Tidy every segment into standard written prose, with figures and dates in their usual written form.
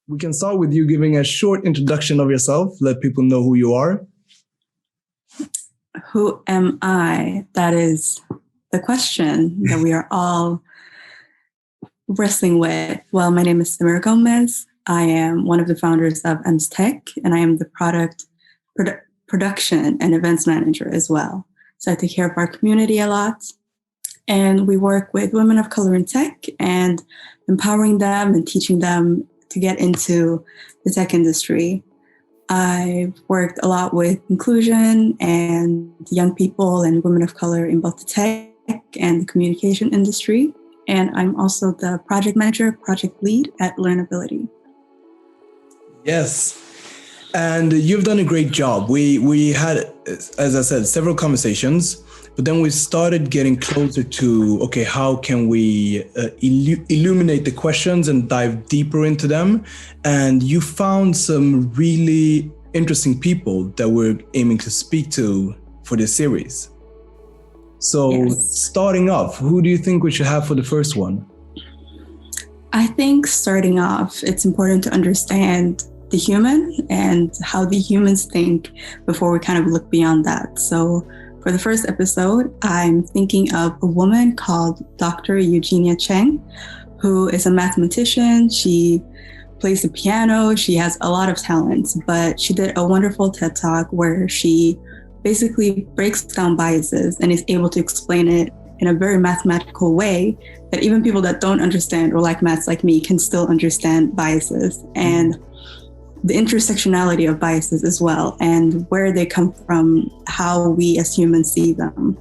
we can start with you giving a short introduction of yourself, let people know who you are. Who am I? That is the question that we are all wrestling with. Well, my name is Samira Gomez. I am one of the founders of EMS Tech, and I am the production and events manager as well. So I take care of our community a lot. And we work with women of color in tech and empowering them and teaching them to get into the tech industry. I've worked a lot with inclusion and young people and women of color in both the tech and the communication industry. And I'm also the project manager, project lead at Learnability. Yes. And you've done a great job. We had, as I said, several conversations, but then we started getting closer to, okay, how can we illuminate the questions and dive deeper into them? And you found some really interesting people that we're aiming to speak to for this series. So yes. Starting off, who do you think we should have for the first one? I think starting off, it's important to understand the human and how the humans think before we kind of look beyond that. So for the first episode, I'm thinking of a woman called Dr. Eugenia Cheng, who is a mathematician. She plays the piano. She has a lot of talents, but she did a wonderful TED Talk where she basically breaks down biases and is able to explain it in a very mathematical way that even people that don't understand or like maths like me can still understand biases and the intersectionality of biases as well, and where they come from, how we as humans see them.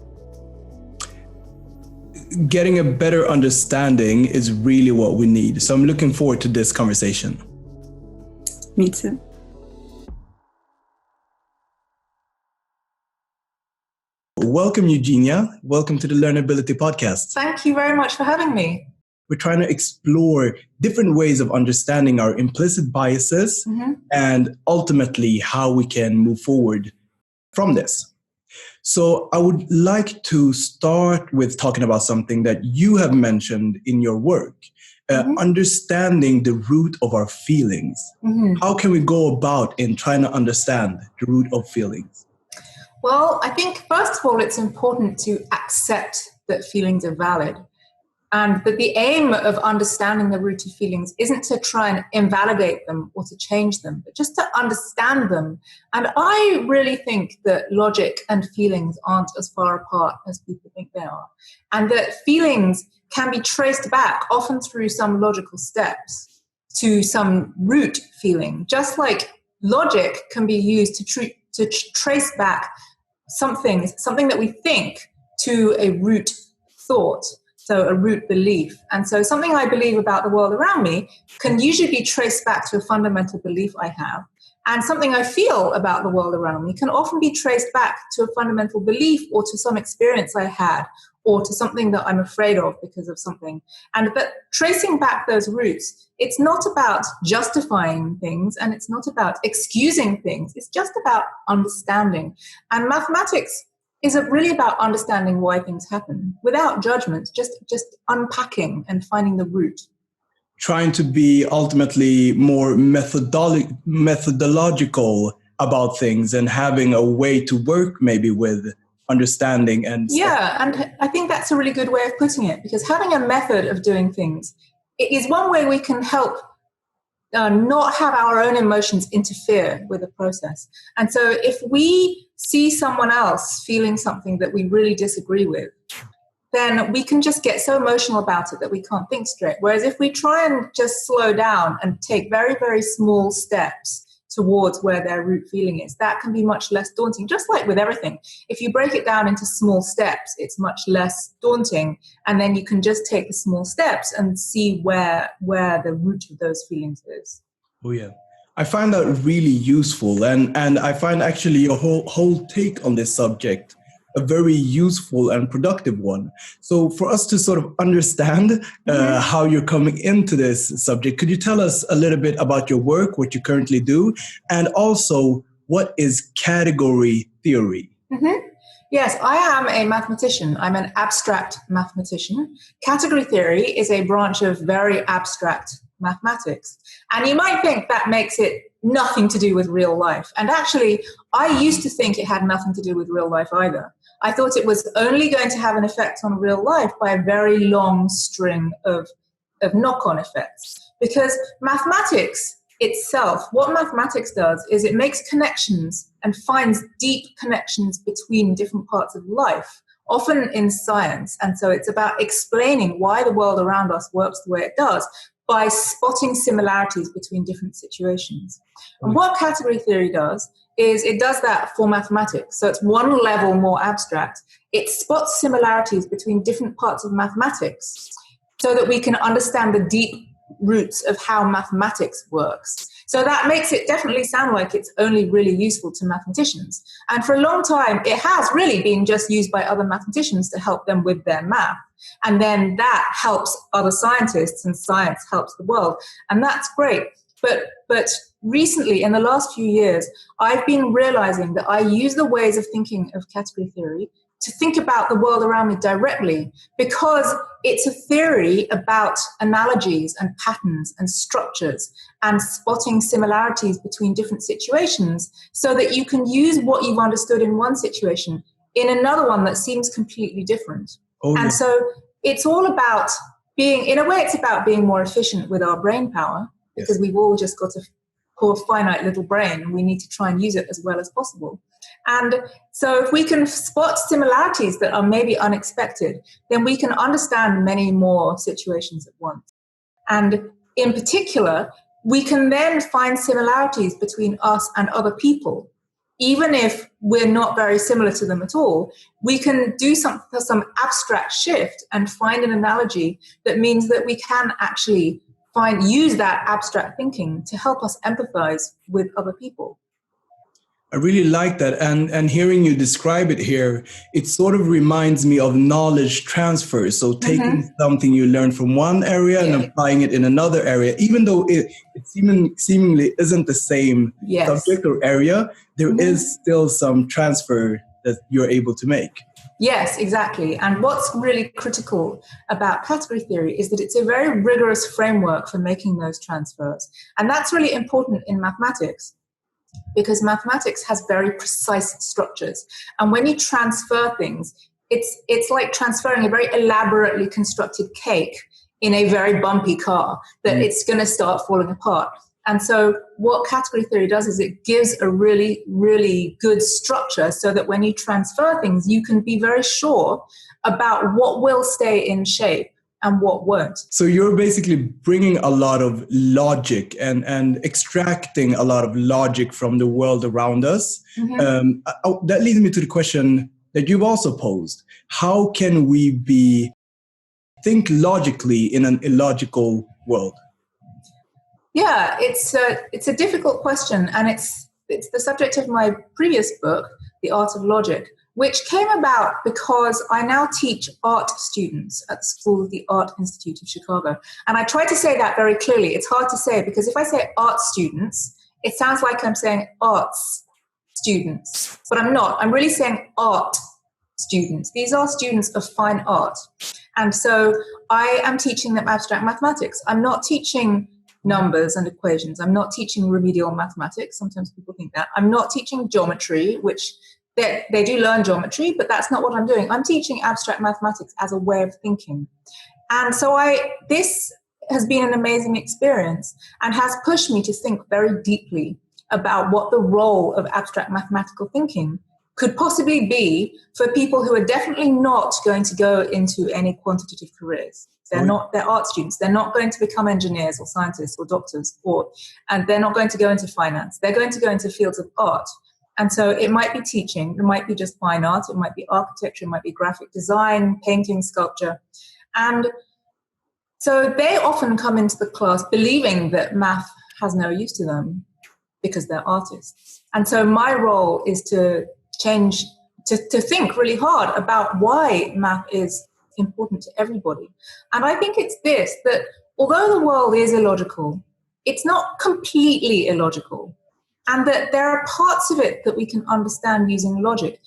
Getting a better understanding is really what we need. So I'm looking forward to this conversation. Me too. Welcome, Eugenia. Welcome to the Learnability Podcast. Thank you very much for having me. We're trying to explore different ways of understanding our implicit biases and ultimately how we can move forward from this. So I would like to start with talking about something that you have mentioned in your work, understanding the root of our feelings. How can we go about in trying to understand the root of feelings? Well, I think first of all, it's important to accept that feelings are valid. And that the aim of understanding the root of feelings isn't to try and invalidate them or to change them, but just to understand them. And I really think that logic and feelings aren't as far apart as people think they are. And that feelings can be traced back, often through some logical steps, to some root feeling. Just like logic can be used to trace back something that we think to a root thought. So a root belief. And so something I believe about the world around me can usually be traced back to a fundamental belief I have. And something I feel about the world around me can often be traced back to a fundamental belief or to some experience I had or to something that I'm afraid of because of something. And but tracing back those roots, it's not about justifying things and it's not about excusing things. It's just about understanding. And mathematics is it really about understanding why things happen without judgment, just unpacking and finding the root. Trying to be ultimately more methodological about things and having a way to work maybe with understanding and stuff. Yeah, and I think that's a really good way of putting it, because having a method of doing things is one way we can help not have our own emotions interfere with the process. And so if we see someone else feeling something that we really disagree with, then we can just get so emotional about it that we can't think straight. Whereas if we try and just slow down and take very, very small steps towards where their root feeling is, that can be much less daunting. Just like with everything, if you break it down into small steps, it's much less daunting. And then you can just take the small steps and see where the root of those feelings is. Oh, yeah. I find that really useful. And I find actually your whole take on this subject a very useful and productive one. So for us to sort of understand how you're coming into this subject, could you tell us a little bit about your work, what you currently do, and also what is category theory? Yes, I am a mathematician. I'm an abstract mathematician. Category theory is a branch of very abstract mathematics. And you might think that makes it nothing to do with real life. And actually, I used to think it had nothing to do with real life either. I thought it was only going to have an effect on real life by a very long string of knock-on effects. Because mathematics itself, what mathematics does is it makes connections and finds deep connections between different parts of life, often in science. And so it's about explaining why the world around us works the way it does by spotting similarities between different situations. And what category theory does is it does that for mathematics. So it's one level more abstract. It spots similarities between different parts of mathematics so that we can understand the deep roots of how mathematics works. So that makes it definitely sound like it's only really useful to mathematicians. And for a long time, it has really been just used by other mathematicians to help them with their math. And then that helps other scientists, and science helps the world. And that's great. But recently, in the last few years, I've been realizing that I use the ways of thinking of category theory to think about the world around me directly, because it's a theory about analogies and patterns and structures and spotting similarities between different situations so that you can use what you've understood in one situation in another one that seems completely different. Oh, and so it's all about being, in a way, it's about being more efficient with our brain power, because we've all just got a poor finite little brain and we need to try and use it as well as possible. And so if we can spot similarities that are maybe unexpected, then we can understand many more situations at once. And in particular, we can then find similarities between us and other people. Even if we're not very similar to them at all, we can do some abstract shift and find an analogy that means that we can actually use that abstract thinking to help us empathize with other people. I really like that. And hearing you describe it here, it sort of reminds me of knowledge transfer. So taking something you learned from one area and applying it in another area, even though it seemingly isn't the same subject or area, there is still some transfer that you're able to make. Yes, exactly. And what's really critical about category theory is that it's a very rigorous framework for making those transfers. And that's really important in mathematics, because mathematics has very precise structures. And when you transfer things, it's like transferring a very elaborately constructed cake in a very bumpy car that it's going to start falling apart. And so what category theory does is it gives a really, really good structure so that when you transfer things, you can be very sure about what will stay in shape and what won't. So you're basically bringing a lot of logic and extracting a lot of logic from the world around us. That leads me to the question that you've also posed. How can we think logically in an illogical world? Yeah, it's a difficult question, and it's the subject of my previous book, The Art of Logic, which came about because I now teach art students at the School of the Art Institute of Chicago. And I try to say that very clearly. It's hard to say because if I say art students, it sounds like I'm saying arts students, but I'm not. I'm really saying art students. These are students of fine art. And so I am teaching them abstract mathematics. I'm not teaching numbers and equations. I'm not teaching remedial mathematics. Sometimes people think that. I'm not teaching geometry, which they do learn geometry, but that's not what I'm doing. I'm teaching abstract mathematics as a way of thinking. And so this has been an amazing experience and has pushed me to think very deeply about what the role of abstract mathematical thinking could possibly be for people who are definitely not going to go into any quantitative careers. They're art students. They're not going to become engineers or scientists or doctors, and they're not going to go into finance. They're going to go into fields of art. And so it might be teaching, it might be just fine art, it might be architecture, it might be graphic design, painting, sculpture. And so they often come into the class believing that math has no use to them because they're artists. And so my role is to think really hard about why math is important to everybody. And I think it's this, that although the world is illogical, it's not completely illogical, and that there are parts of it that we can understand using logic.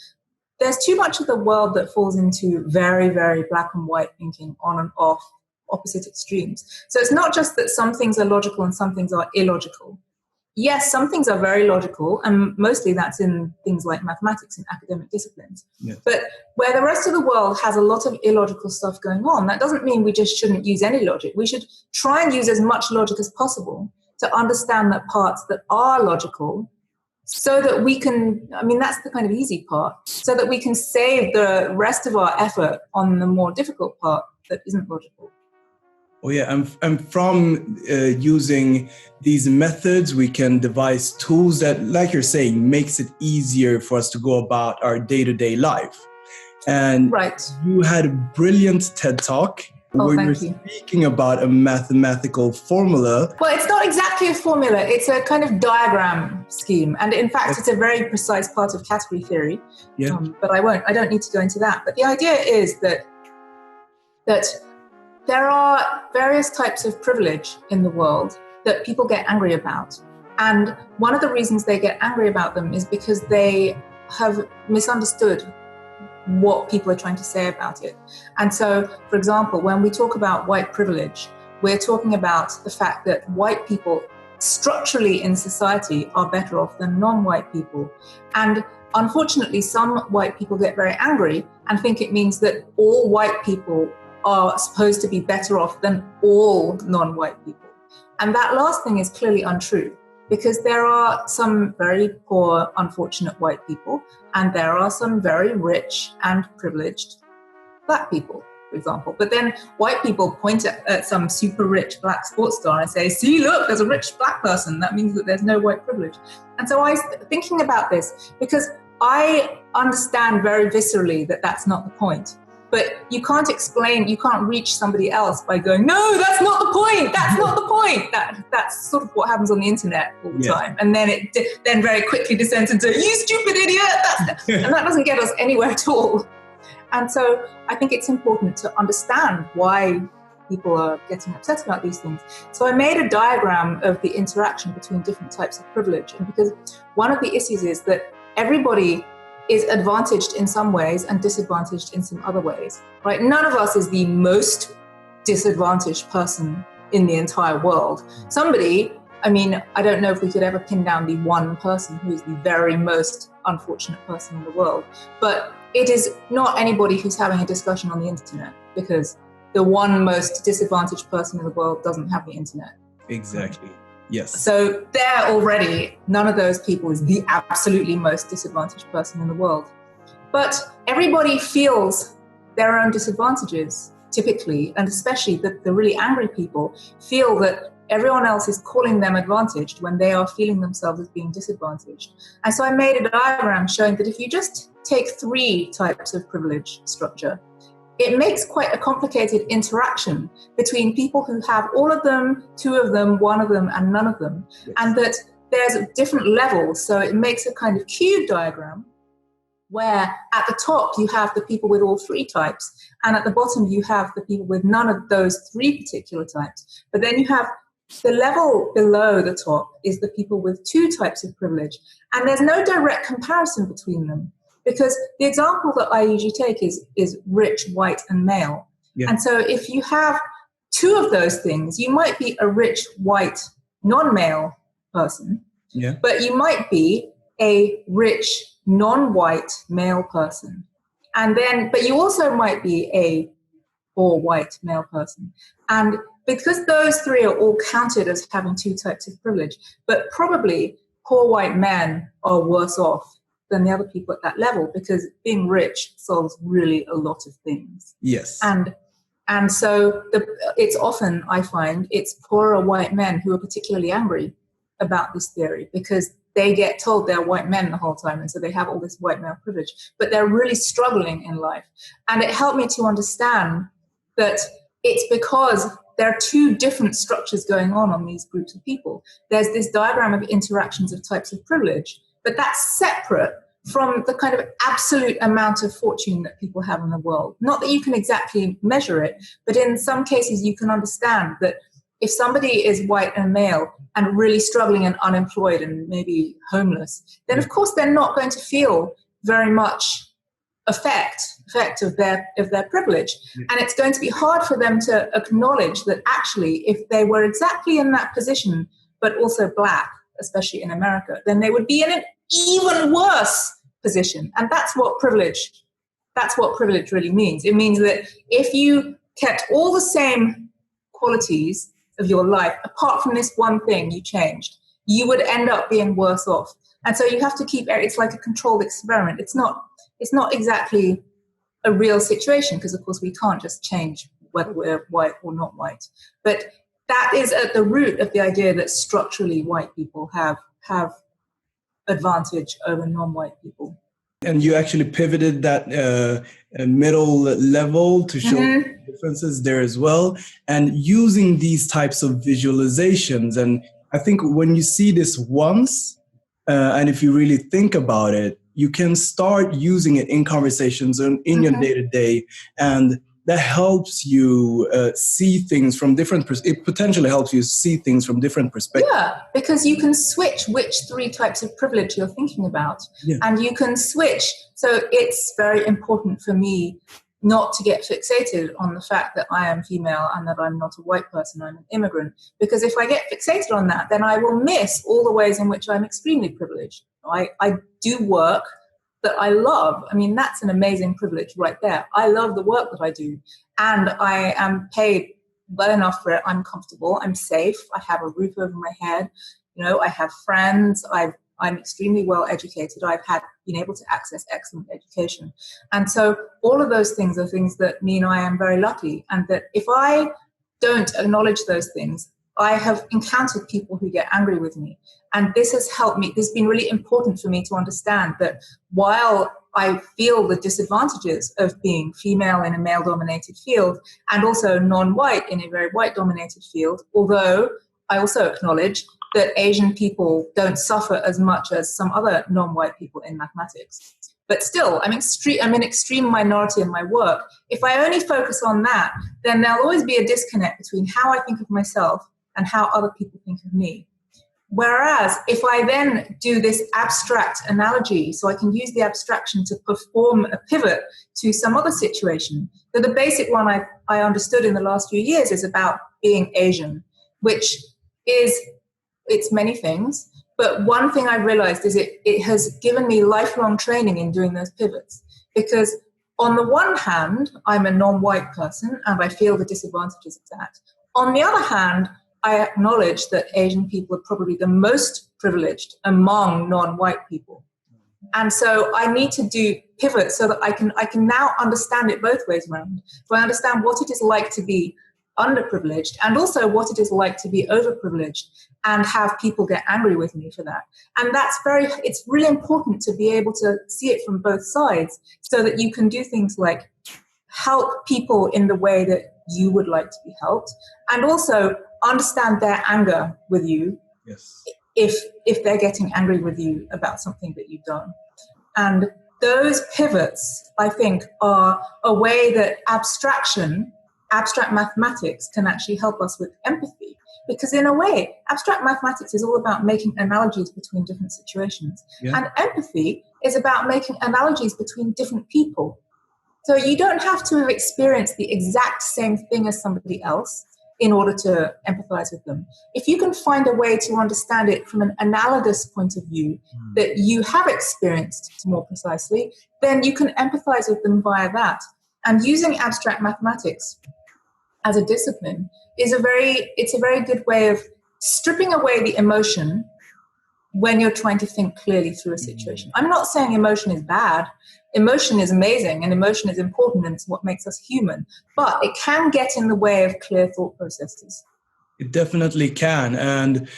There's too much of the world that falls into very, very black and white thinking, on and off, opposite extremes. So it's not just that some things are logical and some things are illogical. Yes, some things are very logical, and mostly that's in things like mathematics and academic disciplines. Yes. But where the rest of the world has a lot of illogical stuff going on, that doesn't mean we just shouldn't use any logic. We should try and use as much logic as possible to understand the parts that are logical, so that we can, I mean, that's the kind of easy part, so that we can save the rest of our effort on the more difficult part that isn't logical. Oh yeah, and from using these methods, we can devise tools that, like you're saying, makes it easier for us to go about our day-to-day life. And right. You had a brilliant TED Talk where you're speaking about a mathematical formula. Well, it's not exactly a formula. It's a kind of diagram scheme. And in fact, it's a very precise part of category theory. Yeah. But I don't need to go into that. But the idea is that there are various types of privilege in the world that people get angry about. And one of the reasons they get angry about them is because they have misunderstood what people are trying to say about it. And so, for example, when we talk about white privilege, we're talking about the fact that white people structurally in society are better off than non-white people. And unfortunately, some white people get very angry and think it means that all white people are supposed to be better off than all non-white people. And that last thing is clearly untrue, because there are some very poor, unfortunate white people, and there are some very rich and privileged black people, for example. But then white people point at some super rich black sports star and say, see, look, there's a rich black person. That means that there's no white privilege. And so I was thinking about this because I understand very viscerally that that's not the point. But you can't explain, you can't reach somebody else by going, no, that's not the point, that's not the point. That's sort of what happens on the internet all the time. And then it then very quickly descends into, you stupid idiot, and that doesn't get us anywhere at all. And so I think it's important to understand why people are getting upset about these things. So I made a diagram of the interaction between different types of privilege. And because one of the issues is that everybody is advantaged in some ways and disadvantaged in some other ways, right? None of us is the most disadvantaged person in the entire world. Somebody, I mean, I don't know if we could ever pin down the one person who is the very most unfortunate person in the world, but it is not anybody who's having a discussion on the internet, because the one most disadvantaged person in the world doesn't have the internet. Exactly. Yes. So there already, none of those people is the absolutely most disadvantaged person in the world. But everybody feels their own disadvantages, typically, and especially the really angry people feel that everyone else is calling them advantaged when they are feeling themselves as being disadvantaged. And so I made a diagram showing that if you just take 3 types of privilege structure, it makes quite a complicated interaction between people who have all of them, 2 of them, 1 of them, and none of them. Yes. And that there's different levels. So it makes a kind of cube diagram where at the top you have the people with all 3 types, and at the bottom you have the people with none of those 3 particular types. But then you have the level below the top is the people with 2 types of privilege. And there's no direct comparison between them. Because the example that I usually take is rich, white, and male. Yeah. And so if you have 2 of those things, you might be a rich, white, non-male person, but you might be a rich, non-white male person. And then, but you also might be a poor white male person. And because those 3 are all counted as having 2 types of privilege, but probably poor white men are worse off than the other people at that level, because being rich solves really a lot of things. Yes. And so it's often, I find, it's poorer white men who are particularly angry about this theory, because they get told they're white men the whole time, and so they have all this white male privilege, but they're really struggling in life. And it helped me to understand that it's because there are 2 different structures going on these groups of people. There's this diagram of interactions of types of privilege, but that's separate from the kind of absolute amount of fortune that people have in the world. Not that you can exactly measure it, but in some cases you can understand that if somebody is white and male and really struggling and unemployed and maybe homeless, then of course they're not going to feel very much effect of their privilege. And it's going to be hard for them to acknowledge that actually, if they were exactly in that position, but also Black, especially in America, then they would be in an even worse position. And that's what privilege really means. It means that if you kept all the same qualities of your life, apart from this one thing you changed, you would end up being worse off. And so you have to keep, it's like a controlled experiment. It's not exactly a real situation, because of course we can't just change whether we're white or not white. But that is at the root of the idea that structurally white people have advantage over non-white people. And you actually pivoted that middle level to show differences there as well, and using these types of visualizations. And I think when you see this once, and if you really think about it, you can start using it in conversations and in your day-to-day, and that helps you see things from different it potentially helps you see things from different perspectives. Yeah, because you can switch which 3 types of privilege you're thinking about. Yeah. And you can switch. So it's very important for me not to get fixated on the fact that I am female and that I'm not a white person, I'm an immigrant. Because if I get fixated on that, then I will miss all the ways in which I'm extremely privileged. I do work that I love. I mean, that's an amazing privilege right there. I love the work that I do, and I am paid well enough for it. I'm comfortable. I'm safe. I have a roof over my head. I have friends. I'm extremely well educated. I've been able to access excellent education. And so all of those things are things that mean I am very lucky, and that if I don't acknowledge those things, I have encountered people who get angry with me. And this has helped me. This has been really important for me to understand that while I feel the disadvantages of being female in a male-dominated field and also non-white in a very white-dominated field, although I also acknowledge that Asian people don't suffer as much as some other non-white people in mathematics. But still, I'm an extreme minority in my work. If I only focus on that, then there'll always be a disconnect between how I think of myself and how other people think of me. Whereas if I then do this abstract analogy, so I can use the abstraction to perform a pivot to some other situation, so the basic one I understood in the last few years is about being Asian, which it's many things. But one thing I realized is it has given me lifelong training in doing those pivots. Because on the one hand, I'm a non-white person and I feel the disadvantages of that. On the other hand, I acknowledge that Asian people are probably the most privileged among non-white people. And so I need to do pivots so that I can now understand it both ways around. So I understand what it is like to be underprivileged and also what it is like to be overprivileged and have people get angry with me for that. And it's really important to be able to see it from both sides so that you can do things like help people in the way that you would like to be helped, and also understand their anger with you. Yes. If they're getting angry with you about something that you've done. And those pivots, I think, are a way that abstract mathematics can actually help us with empathy. Because in a way, abstract mathematics is all about making analogies between different situations. Yeah. And empathy is about making analogies between different people. So you don't have to have experienced the exact same thing as somebody else in order to empathize with them. If you can find a way to understand it from an analogous point of view that you have experienced more precisely, then you can empathize with them via that. And using abstract mathematics as a discipline is a very good way of stripping away the emotion when you're trying to think clearly through a situation. I'm not saying emotion is bad. Emotion is amazing and emotion is important and it's what makes us human. But it can get in the way of clear thought processes. It definitely can. And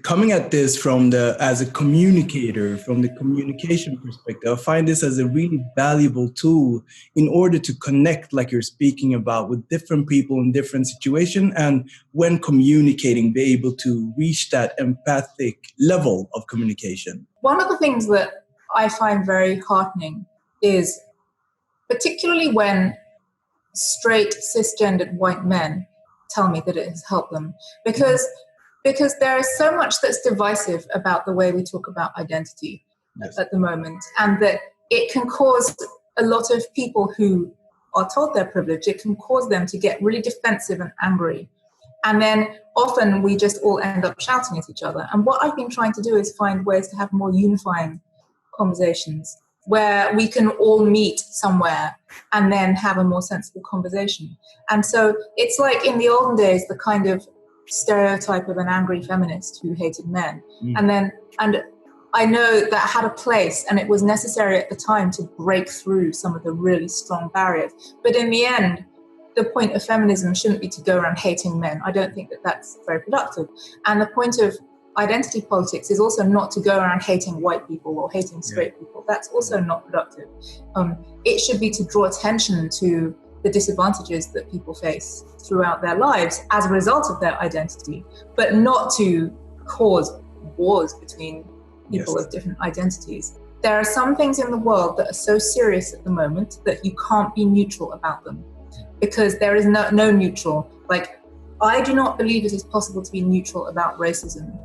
coming at this as a communicator, from the communication perspective, I find this as a really valuable tool in order to connect, like you're speaking about, with different people in different situations. And when communicating, be able to reach that empathic level of communication. One of the things that I find very heartening is, particularly when straight, cisgendered white men tell me that it has helped them, because there is so much that's divisive about the way we talk about identity at the moment, and that it can cause a lot of people who are told they're privileged, it can cause them to get really defensive and angry. And then often we just all end up shouting at each other. And what I've been trying to do is find ways to have more unifying conversations where we can all meet somewhere and then have a more sensible conversation. And so it's like in the olden days, the kind of stereotype of an angry feminist who hated men. And I know that had a place, and it was necessary at the time to break through some of the really strong barriers. But in the end, the point of feminism shouldn't be to go around hating men. I don't think that that's very productive. And the point of identity politics is also not to go around hating white people or hating straight people. That's also not productive. It should be to draw attention to the disadvantages that people face throughout their lives as a result of their identity, but not to cause wars between people of different identities. There are some things in the world that are so serious at the moment that you can't be neutral about them, because there is no neutral. Like, I do not believe it is possible to be neutral about racism.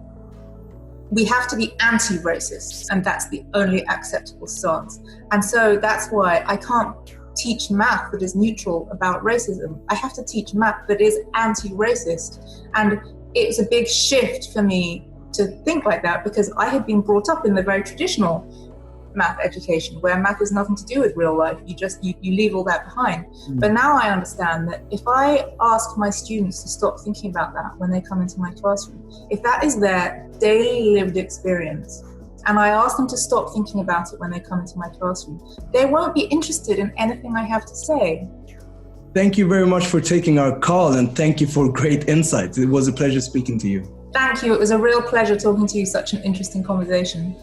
We have to be anti-racist, and that's the only acceptable stance. And so that's why I can't teach math that is neutral about racism. I have to teach math that is anti-racist. And it's a big shift for me to think like that, because I had been brought up in the very traditional math education where math has nothing to do with real life. You leave all that behind. But now I understand that if I ask my students to stop thinking about that when they come into my classroom, if that is their daily lived experience, and I ask them to stop thinking about it when they come into my classroom, they won't be interested in anything I have to say. Thank you very much for taking our call, and thank you for great insights. It was a pleasure speaking to you. Thank you. It was a real pleasure talking to you. Such an interesting conversation.